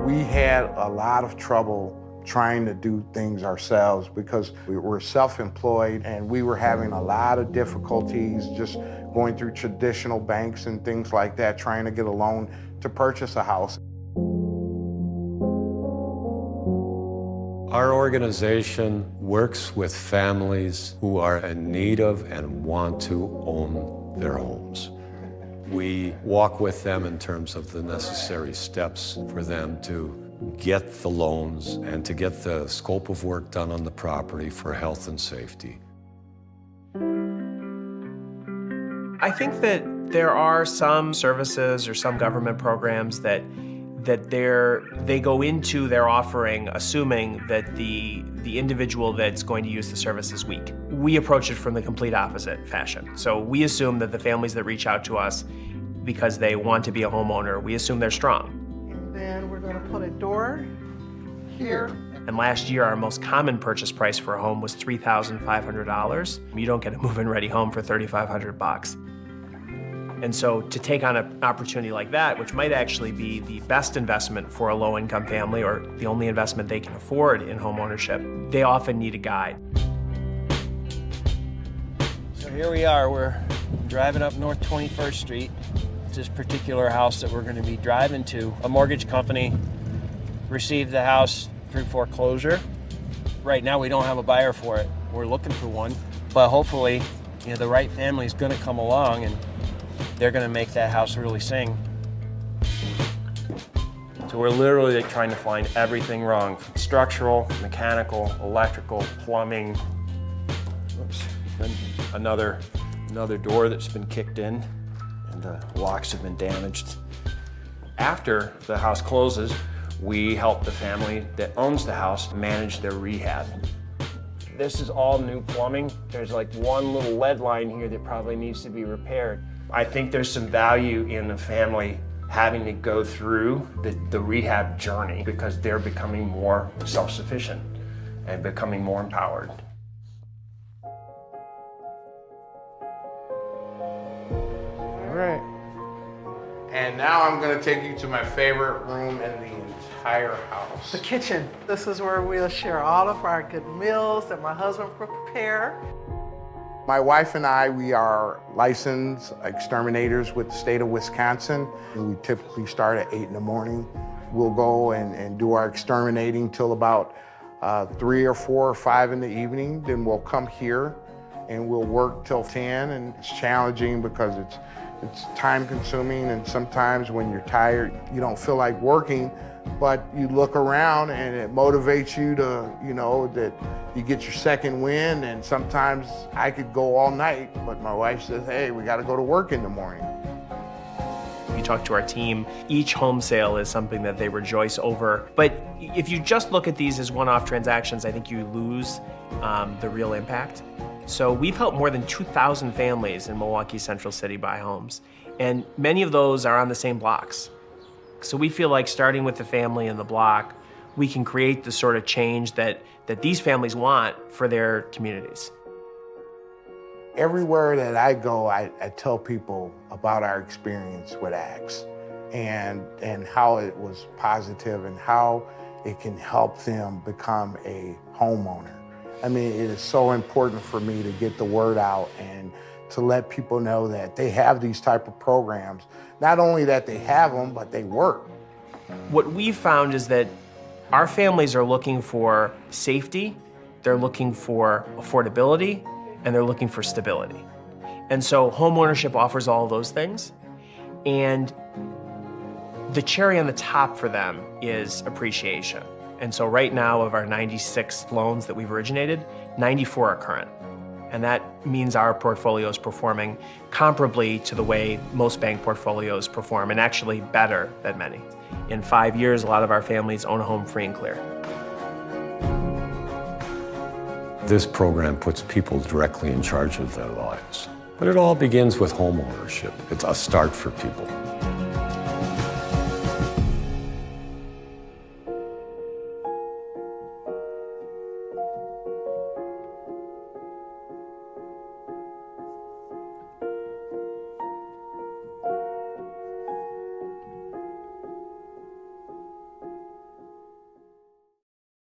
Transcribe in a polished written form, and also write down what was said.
We had a lot of trouble trying to do things ourselves because we were self-employed and we were having a lot of difficulties just going through traditional banks and things like that, trying to get a loan to purchase a house. Our organization works with families who are in need of and want to own their homes. We walk with them in terms of the necessary steps for them to get the loans and to get the scope of work done on the property for health and safety. I think that there are some services or some government programs that they go into their offering assuming that the individual that's going to use the service is weak. We approach it from the complete opposite fashion. So we assume that the families that reach out to us because they want to be a homeowner, we assume they're strong. And then we're going to put a door here. And last year, our most common purchase price for a home was $3,500. You don't get a move-in ready home for $3,500. And so to take on an opportunity like that, which might actually be the best investment for a low-income family or the only investment they can afford in home ownership, they often need a guide. So here we are, we're driving up North 21st Street. It's this particular house that we're going to be driving to. A mortgage company received the house through foreclosure. Right now we don't have a buyer for it. We're looking for one, but hopefully, the right family is going to come along and they're going to make that house really sing. So we're literally trying to find everything wrong. Structural, mechanical, electrical, plumbing. Oops. Then another door that's been kicked in and the locks have been damaged. After the house closes, we help the family that owns the house manage their rehab. This is all new plumbing. There's like one little lead line here that probably needs to be repaired. I think there's some value in the family having to go through the rehab journey because they're becoming more self-sufficient and becoming more empowered. All right. And now I'm going to take you to my favorite room in the entire house. The kitchen. This is where we'll share all of our good meals that my husband prepare. My wife and I, we are licensed exterminators with the state of Wisconsin. We typically start at 8 in the morning. We'll go and do our exterminating till about 3 or 4 or 5 in the evening. Then we'll come here and we'll work till 10. And it's challenging because it's time consuming, and sometimes when you're tired, you don't feel like working, but you look around and it motivates you to, that you get your second win. And sometimes I could go all night, but my wife says, hey, we got to go to work in the morning. You talk to our team, each home sale is something that they rejoice over. But if you just look at these as one-off transactions, I think you lose the real impact. So we've helped more than 2,000 families in Milwaukee Central City buy homes, and many of those are on the same blocks. So we feel like starting with the family in the block, we can create the sort of change that these families want for their communities. Everywhere that I go, I tell people about our experience with ACTS and how it was positive and how it can help them become a homeowner. I mean, it is so important for me to get the word out and to let people know that they have these type of programs. Not only that they have them, but they work. What we've found is that our families are looking for safety, they're looking for affordability, and they're looking for stability. And so homeownership offers all of those things. And the cherry on the top for them is appreciation. And so right now, of our 96 loans that we've originated, 94 are current. And that means our portfolio is performing comparably to the way most bank portfolios perform, and actually better than many. In 5 years, a lot of our families own a home free and clear. This program puts people directly in charge of their lives. But it all begins with home ownership. It's a start for people.